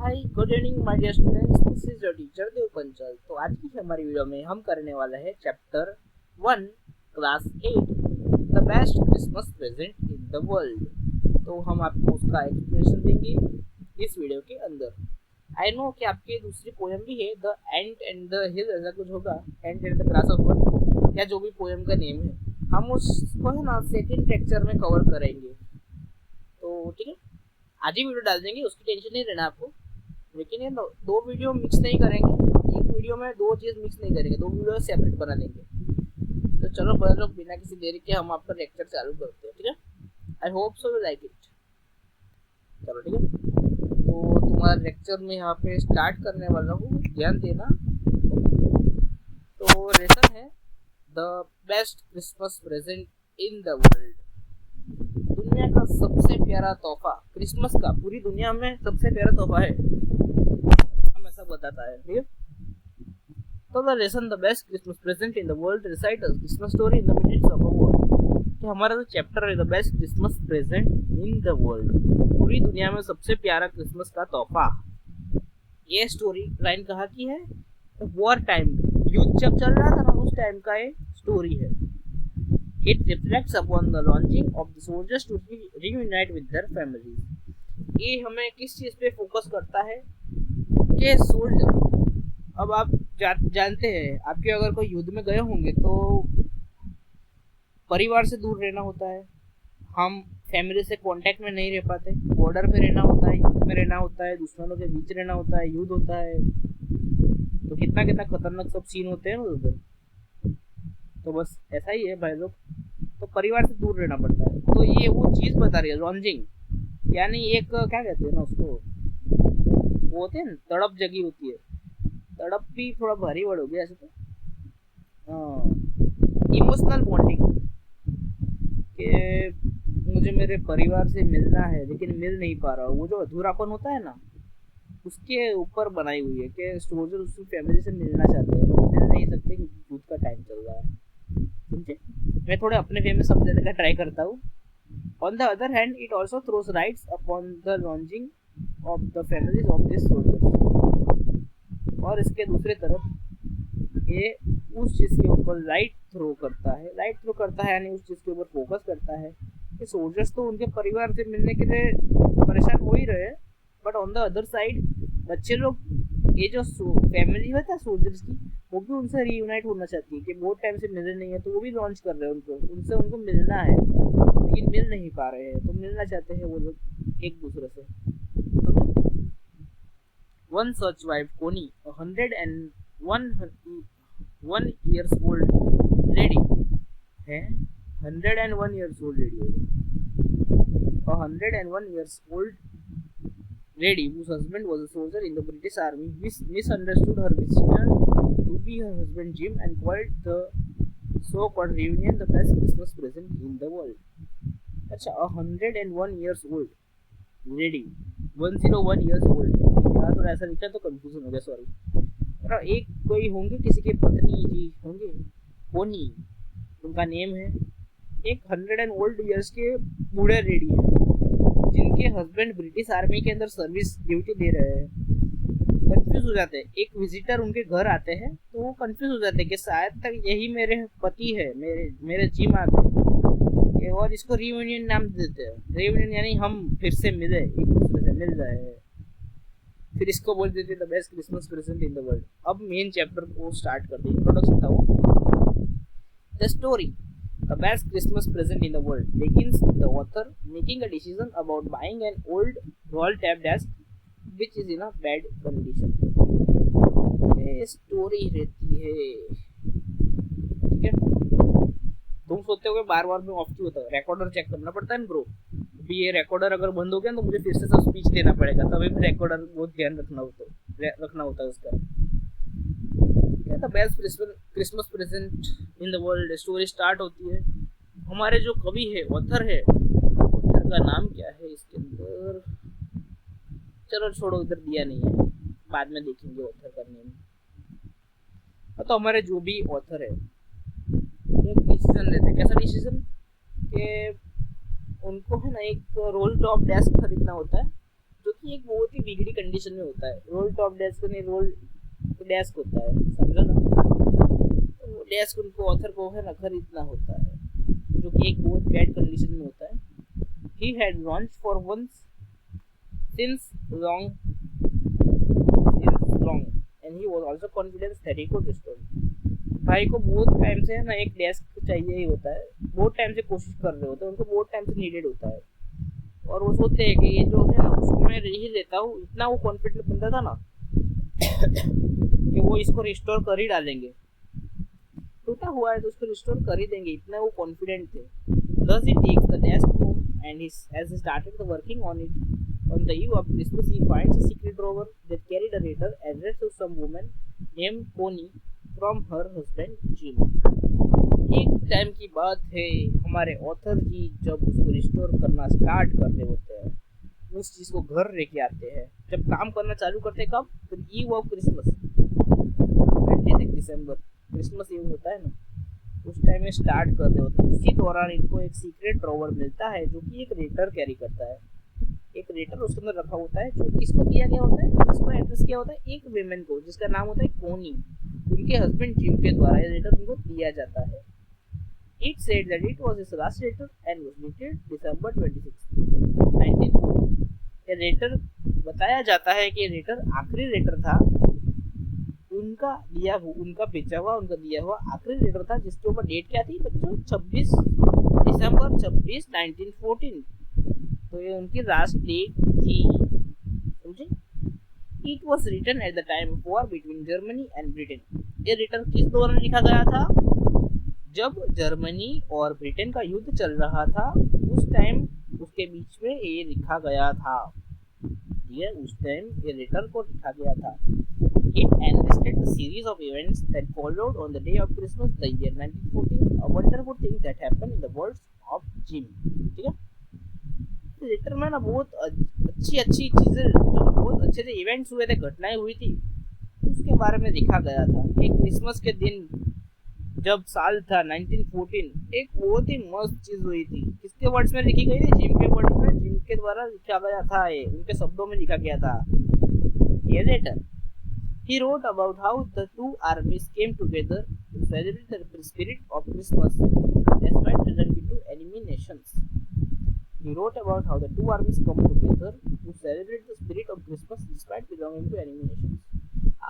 Hi good evening my dear students, this is your teacher Dev Panchal. तो आज की हमारी वीडियो में हम करने वाला है chapter 1 class 8 the best Christmas present in the world. तो हम आपको उसका एक्सप्लेनेशन देंगे इस वीडियो के अंदर। आई नो कि आपके दूसरी पोएम भी है द एंट एंड द हिल, ऐसा कुछ होगा, एंट and the class of one या जो भी पोएम का नेम है, हम उसको है ना सेकंड लेक्चर में कवर करेंगे। तो ठीक है, आज ही वीडियो डाल देंगे, उसकी टेंशन नहीं लेना आपको। लेकिन ये दो वीडियो मिक्स नहीं करेंगे, एक वीडियो में दो चीज़ मिक्स नहीं करेंगे, दो वीडियो सेपरेट बना देंगे। तो चलो बड़े लोग, बिना किसी देरी के हम आपका लेक्चर चालू करते हैं, ठीक है। I hope so you like it. चलो ठीक है, तो तुम्हारा लेक्चर में यहाँ पे स्टार्ट करने वाला हूँ, ध्यान देना। तो लेसन है the best Christmas present in the world. दुनिया का सबसे प्यारा तोहफा, क्रिसमस का पूरी दुनिया में सबसे प्यारा तोहफा है, हम ऐसा बताता है, ठीक है। तो the lesson the best Christmas present in the world recite a Christmas story in the minutes of a war. कि हमारा जो चैप्टर है the best Christmas present in the world, पूरी दुनिया में सबसे प्यारा क्रिसमस का तोहफा, ये स्टोरी लाइन कहाँ की है? वॉर टाइम, युद्ध जब चल रहा था ना, उस टाइम का ये स्टोरी है। It reflects upon the longing of the soldiers to reunite with their families। ये हमें किस चीज़ पे फोकस करता है कि सोल्जर, अब आप जानते हैं, आपके अगर कोई युद्ध में गए होंगे तो परिवार से दूर रहना होता है, हम फैमिली से कांटेक्ट में नहीं रह पाते, बॉर्डर पे रहना होता है, युद्ध में रहना होता है, दुश्मनों के बीच रहना होता है, युद्ध होता है, तो कितना कितना खतरनाक सब सीन होते हैं उधर। तो बस ऐसा ही है भाई लोग, तो परिवार से दूर रहना पड़ता है। तो ये वो चीज़ बता रही है लॉन्जिंग, यानी एक क्या कहते हैं ना उसको, वो होते हैं ना, तड़प जगी होती है। तड़प भी थोड़ा भारी वर्ड हो गया ऐसे तो, इमोशनल बॉन्डिंग कि मुझे मेरे परिवार से मिलना है लेकिन मिल नहीं पा रहा, वो जो अधूरापन होता है ना, उसके ऊपर बनाई हुई है कि सोल्जर उसकी फैमिली से मिलना चाहते हैं, तो मिल नहीं सकते क्योंकि युद्ध का टाइम चल रहा है, समझे। मैं थोड़े अपने वे में समझाने का ट्राई करता हूँ। On the other hand it also throws rights upon the lodging of the families of this soldiers. और इसके दूसरे तरफ ये उस चीज़ के ऊपर लाइट थ्रो करता है, यानी उस चीज़ के ऊपर फोकस करता है कि सोल्जर्स तो उनके परिवार से मिलने के लिए परेशान हो ही रहे हैं, but on the other side बच्चे लोग, ये जो फैमिली होता है सोल्जर्स की, वो भी उनसे रीयूनाइट होना चाहती है कि बहुत टाइम से मिले नहीं है, तो वो भी लॉन्च कर रहे हैं उनको मिलना है, लेकिन मिल नहीं पा रहे हैं, तो मिलना चाहते हैं वो लोग एक दूसरे से। वन सच वाइफ कोनी 101 years old lady है, 101 years old lady होगी, 101 years old lady whose husband was a soldier in the British Army misunderstood her visitor to be her husband Jim and called the so-called reunion the best Christmas present in the world। अच्छा, 101 years old lady, 101 years old, यहाँ थोड़ा ऐसा लिखा तो confusion हो गया, sorry. एक कोई होंगे, किसी के पत्नी जी होंगे, कोनी उनका नेम है, एक 100 ओल्ड ईयर्स के बूढ़े लेडी है जिनके हस्बैंड ब्रिटिश आर्मी के अंदर सर्विस ड्यूटी दे रहे हैं। कंफ्यूज हो जाते हैं, एक विजिटर उनके घर आते हैं तो वो कंफ्यूज हो जाते हैं कि शायद तक यही मेरे पति है, मेरे जिम आ गए, और इसको रियूनियन नाम देते हैं। रियूनियन यानी हम फिर से मिले, एक दूसरे से मिल रहे हैं, फिर इसको बोल देते the best Christmas present in the world. अब मेन चैप्टर को स्टार्ट करते हैं, इंट्रोडक्शन था वो। The story The best Christmas present in the world begins with the author making a decision about buying an old roll-top desk which is in a bad condition। ये story रहती है, ठीक है। तुम सोचते हो कि बार बार में ऑफ क्यों होता है, रिकॉर्डर चेक करना पड़ता है ना ब्रो। अभी ये रिकॉर्डर अगर बंद हो गया तो मुझे फिर से सब स्पीच देना पड़ेगा, तभी भी रिकॉर्डर बहुत ध्यान रखना होता है उसका। The best Christmas present in the world story start होती है। हमारे जो कवि है, ऑथर है, ऑथर का नाम क्या है इसके अंदर, चलो छोड़ो, इधर दिया नहीं है, बाद में देखेंगे ऑथर का नेम। तो हमारे जो भी ऑथर है वो डिसीजन लेते हैं, कैसा डिसीजन कि उनको है ना एक रोल टॉप डेस्क खरीदना होता है, जो कि एक बहुत ही बिगड़ी कंडीशन में होता है। रोल टॉप डेस्क नहीं, रोल डेस्क होता है, समझो ना। तो वो डेस्क उनको ऑथर को है ना खरीदना होता है, जो कि एक बहुत बैड कंडीशन में होता है। He had launch for once since long and he was also confidence that he could restore. भाई को बहुत टाइम से है ना एक डेस्क चाहिए ही होता है, बहुत टाइम से कोशिश कर रहे होते हैं, उनको बहुत टाइम से नीडेड होता है। और वो सोचते हैं कि ये जो है ना उसको मैं ही लेता हूँ। इतना वो कॉन्फिडेंट बंदा था ना कि वो इसको रिस्टोर कर ही डालेंगे। टूटा हुआ है तो उसको रिस्टोर कर ही देंगे, इतना वो कॉन्फिडेंट थे। Thus he takes the desk home and as he started the working on it on the eve of Christmas, he finds a secret drawer that carried a letter addressed to some woman named Connie from her husband Jim. एक time की बात है, हमारे author जी जब उसको restore करना start कर रहे होते हैं, उस चीज को घर लेके आते हैं। जब काम करना चालू करते हैं कब? ईव ऑफ क्रिसमस, 26 दिसंबर, क्रिसमस ईव होता है ना, उस टाइम में स्टार्ट कर रहे होते हैं। उसी दौरान इनको एक सीक्रेट ड्रॉवर मिलता है जो कि एक लेटर कैरी करता है। एक लेटर उसके अंदर रखा होता है जो किसको दिया गया होता है, किसको एड्रेस किया होता है, एक वीमेन को जिसका नाम होता है कोनी। उनके हस्बैंड जिम के द्वारा ये लेटर उनको दिया जाता है। It said that it was his last letter and was dated December 26, 1940। ये लेटर बताया जाता है कि ये लेटर आखिरी लेटर था उनका दिया हुआ, उनका भेजा हुआ, उनका दिया हुआ आखिरी लेटर था, जिसके ऊपर डेट क्या थी बच्चों? 26 दिसंबर 26, 1914। तो ये उनकी लास्ट डेट थी, समझे। It was written at the time of war between Germany and Britain। ये लेटर किस दौरान लिखा गया था? जब जर्मनी और ब्रिटेन का युद्ध चल रहा था, उस टाइम उसके बीच में ये लिखा गया था। ये उस टाइम ये लेटर को लिखा गया था। It enlisted the series of events that followed on the day of Christmas, the year 1914, a wonderful thing that happened in the words of Jim। ठीक है, लेटर में ना बहुत अच्छी चीजें, जो बहुत अच्छे से इवेंट्स हुए थे, घटनाएं हुई थी, उसके बारे में लिखा गया था। कि क्रिसमस के दिन जब साल था 1914, एक बहुत ही मस्त चीज हुई थी। किसके वर्ड्स में लिखी गई थी? जिम के वर्ड्स में, जिम के द्वारा लिखा गया था, ये उनके शब्दों में लिखा गया था ये letter. He wrote about how the two armies came together to celebrate the spirit of Christmas despite belonging to enemy nations। He wrote about how the two armies come together to celebrate the spirit of Christmas despite belonging to enemy nations।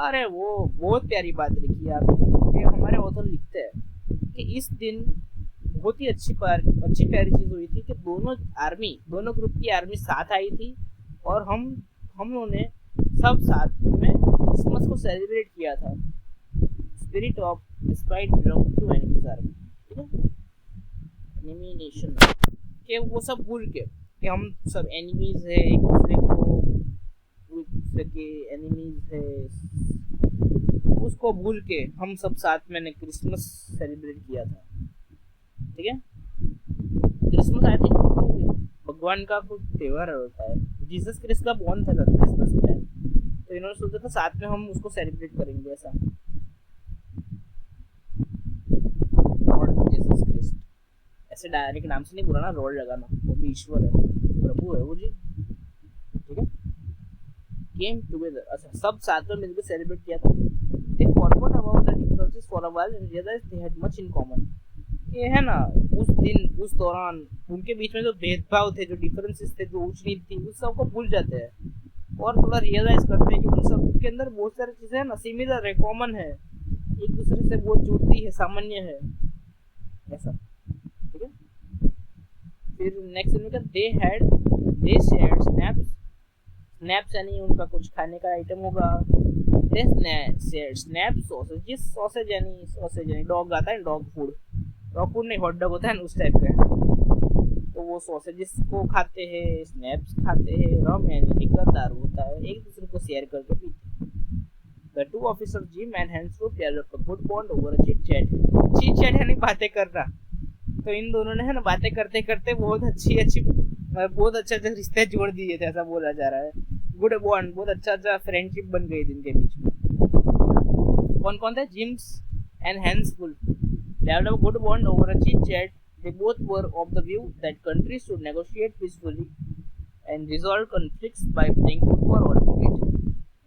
अरे वो बहुत प्यारी बात लिखी यार, कि हमारे author लिखते हैं कि इस दिन बहुत ही अच्छी प्यारी चीज हुई थी कि दोनों ग्रुप की आर्मी साथ आई थी और हम लोगों ने सब साथ में क्रिसमस को सेलिब्रेट किया था। Spirit of despite belong to enemies army, ठीक है, एनिमी नेशन, कि वो सब भूल के कि हम सब एनिमीज है, एक दूसरे के एनिमीज है, उसको भूल के हम सब साथ में ने क्रिसमस सेलिब्रेट किया था। ठीक है, क्रिसमस आई थिंक भगवान का कुछ त्योहार होता है, जीसस क्रिस्ट का बॉर्न था क्रिसमस के टाइम, तो इन्होंने सोचा था साथ में हम उसको सेलिब्रेट करेंगे ऐसा। लॉर्ड जीसस क्रिस्ट, ऐसे डायरेक्ट नाम से नहीं बोला ना, लॉर्ड लगाना, वो भी ईश्वर है, प्रभु है वो जी। ठीक है, केम टुगेदर, अच्छा सब साथ में मिलकर सेलिब्रेट किया था। They forgot about the differences for a while and realized they had much in common. ये है ना, उस दिन उस दौरान उनके बीच में जो भेदभाव थे, जो डिफरेंसेस थे, जो ऊंच नीच थी, उस सबको भूल जाते हैं और थोड़ा रियलाइज करते हैं कि उन सब के अंदर बहुत सारी चीजें है ना सिमिलर है, कॉमन है, एक दूसरे से बहुत जुड़ती है, सामान्य है ऐसा। ठीक है, फिर नेक्स्ट में दे शेयर्ड स्नैप्स यानी उनका कुछ खाने का आइटम होगा। दे शेयर्ड स्नैप्स सॉसेज यानी डॉग आता है, डॉग फूड नहीं, हॉट डॉग होता है ना उस टाइप का, तो वो सॉसेजेस को खाते हैं, स्नैप्स खाते हैं, रम यानी लिकर दारू होता है, एक दूसरे को शेयर करके पीते हैं। The two officers Jim and Hansful developed a good bond over chit chat यानी बातें करना। तो इन दोनों ने है ना बातें करते करते बहुत अच्छे रिश्ते जोड़ दिए थे, ऐसा बोला जा रहा है। गुड बॉन्ड, बहुत अच्छा फ्रेंडशिप बन गई थी इनके बीच में। कौन कौन थे? Jim's and Hansful developed a good bond over a chit chat। They both were of the view that countries should negotiate peacefully and resolve conflicts by playing football or cricket.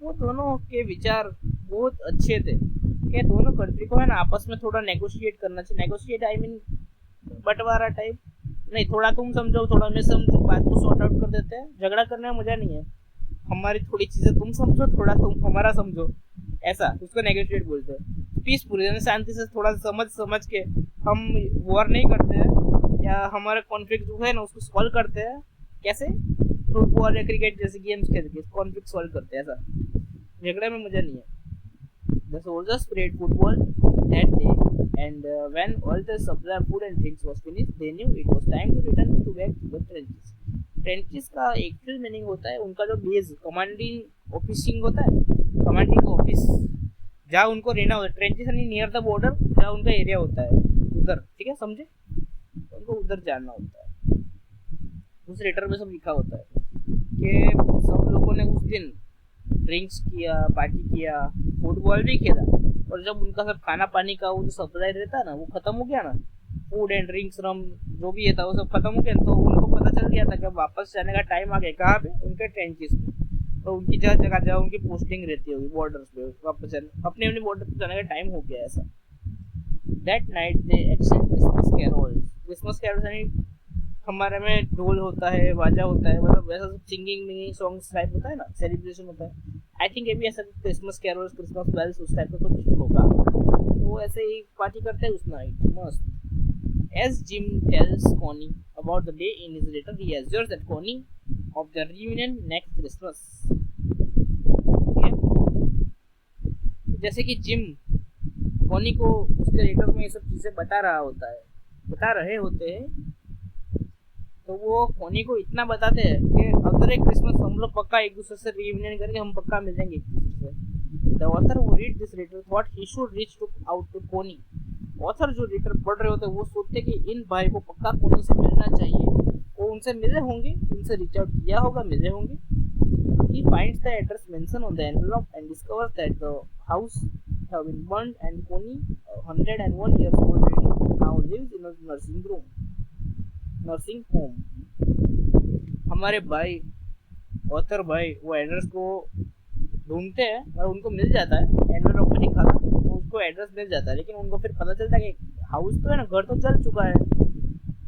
वो दोनों के विचार बहुत अच्छे थे कि दोनों कंट्री को है ना आपस में थोड़ा नेगोशिएट करना चाहिए. नेगोशिएट आई मीन बंटवारा टाइप नहीं, थोड़ा तुम समझो थोड़ा मैं समझू, बात को सॉर्ट आउट कर देते हैं. झगड़ा करने में मजा नहीं है. हमारी थोड़ी चीजें तुम समझो, थोड़ा तुम हमारा समझो, ऐसा उसको नेगोशिएट बोलते हैं. पीसफुल यानी शांति से थोड़ा समझ समझ के हम वॉर नहीं करते हैं या हमारा कॉन्फ्लिक्ट जो है ना उसको सॉल्व करते हैं. कैसे? फुटबॉल या क्रिकेट जैसे गेम्स खेल के कॉन्फ्लिक्ट सॉल्व करते हैं. ऐसा झगड़े में मजा नहीं है. The soldiers played football that day, and when all the supply of food and drinks was finished, they knew it was time to return to back to the trenches. Trenches का actual meaning होता है उनका जो base commanding ऑफिसिंग होता है, commanding office जहाँ उनको रहना होता है. ट्रेंचेस यानी नियर द बॉर्डर जहाँ उनका एरिया होता है उधर. ठीक है, समझे? उनको उधर जाना होता है. उस लेटर में सब लिखा होता है कि सब लोगों ने उस दिन ड्रिंक्स किया, पार्टी किया, फुटबॉल भी खेला. और जब उनका सब खाना पानी का वो जो सप्लाई रहता है ना वो खत्म हो गया ना, फूड एंड ड्रिंक्स रम जो भी था वो सब खत्म हो गया, तो उनको पता चल गया था कि वापस जाने का टाइम आ गया. कहाँ पे? उनके ट्रेंचेस में. तो उनकी जगह उनकी पोस्टिंग रहती होगी बॉर्डर्स पे, वापस अपने अपने बॉर्डर पे जाने का टाइम हो गया. ऐसा that night they exchange Christmas carols. Christmas carols यानी हमारे में ढोल होता है, बाजा होता है, मतलब वैसा सब सिंगिंग मिंगिंग सॉन्ग्स टाइप होता है ना, सेलिब्रेशन होता है. आई थिंक ये भी ऐसा क्रिसमस कैरोल्स, क्रिसमस बेल्स उस टाइप का कुछ होगा. तो ऐसे ही पार्टी करते हैं उस नाइट मस्त. As Jim tells Connie about the day in his letter, he assures that Connie of the reunion next Christmas. Okay? जैसे कि जिम कॉनी को उसके लेटर में ये सब चीजें बता रहे होते हैं, तो वो कॉनी को इतना बताते हैं कि अगर एक क्रिसमस हम लोग पक्का एक दूसरे से रियूनियन करेंगे, हम पक्का मिल जाएंगे एक दूसरे से. The author who read this letter thought he should reach out to Connie. Author जो लेटर पढ़ रहे होते हैं वो सोचते कि इन भाई को पक्का कोनी से मिलना चाहिए. वो उनसे मिले होंगे, उनसे रीच आउट किया होगा, मिले होंगे. He finds the address mentioned on the envelope and discovers that the house have been burned and Connie, 101 years old lady, now lives in a nursing home. हमारे भाई ऑथर भाई वो एड्रेस को ढूंढते हैं और उनको मिल जाता है. एनवेलप में लिखा था तो उसको एड्रेस मिल जाता है, लेकिन उनको फिर पता चलता है कि हाउस तो है ना, घर तो जल चुका है,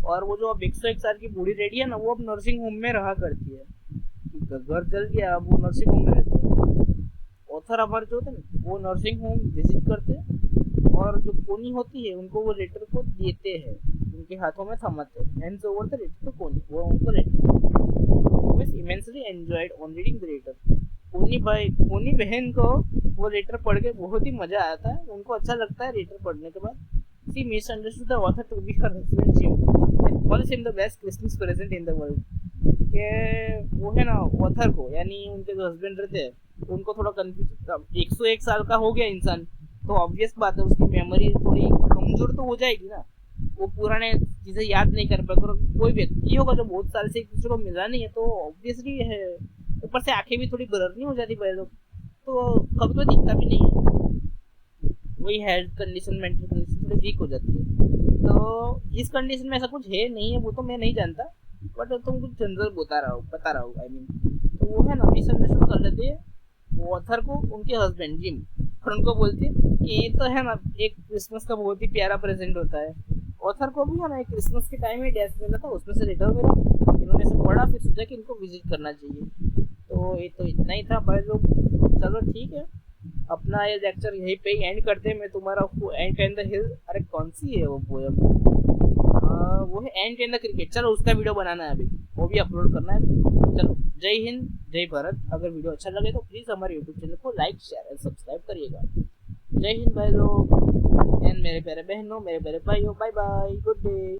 और वो जो अब 101 साल की बूढ़ी लेडी है ना वो अब नर्सिंग होम में रहा करती है. घर जल गया, अब वो नर्सिंग होम में रहते हैं. ऑथर हमारे जो होते हैं वो नर्सिंग होम विजिट करते हैं और जो कोनी होती है उनको वो लेटर को देते हैं, उनके हाथों में थमाते हैं. Hands over the letter to Connie. वो उनको letter was immensely enjoyed on reading the letter. कोनी बहन को वो लेटर पढ़ के बहुत ही मजा आया था. उनको अच्छा लगता है लेटर पढ़ने के बाद. She misunderstood the author to be her husband Jim and calls him the best Christmas present in the world. के वो है ना ऑथर को, यानी उनके जो हस्बैंड रहते हैं उनको थोड़ा कंफ्यूज. 101 साल का हो गया इंसान तो ऑब्वियस बात है उसकी मेमोरी थोड़ी कमजोर तो हो जाएगी ना. वो पुराने चीजें याद नहीं कर पाएगा. कोई व्यक्ति होगा जो बहुत साल से एक दूसरे को मिला नहीं है तो ऑब्वियसली है. ऊपर से आंखें भी थोड़ी ब्लर नहीं हो जाती पहले लोग, तो कभी तो दिखता भी नहीं है. वही हेल्थ कंडीशन, मेंटल कंडीशन थोड़ी वीक हो जाती है. तो इस कंडीशन में ऐसा कुछ है नहीं है, वो तो मैं नहीं जानता, बट तुम कुछ जनरल बता रहा हूँ. आई मीन तो वो है ना मिसअंडरस्टैंड कर लेते हैं वो ऑथर को उनके हस्बैंड जिम, और उनको बोलते हैं कि ये तो है ना एक क्रिसमस का बहुत ही प्यारा प्रेजेंट होता है. ऑथर को भी है ना एक क्रिसमस के टाइम में डेस्क मिला था, उसमें से लेटर मिला. इन्होंने से पढ़ा, फिर सोचा कि इनको विजिट करना चाहिए. तो ये तो इतना ही था भाई लोग. चलो ठीक है, अपना ये लेक्चर यहीं पे ही एंड करते हैं. मैं तुम्हारा एंड इन द हिल, अरे कौन सी है वो पोएम, वो है एंड इन द क्रिकेट. चलो उसका वीडियो बनाना है अभी, वो भी अपलोड करना है अभी. चलो जय हिंद जय भारत. अगर वीडियो अच्छा लगे तो प्लीज़ हमारे यूट्यूब चैनल को लाइक शेयर एंड सब्सक्राइब करिएगा. जय हिंद भाई लोग एंड मेरे प्यारे बहनों, मेरे प्यारे भाइयों. Bye bye, good day.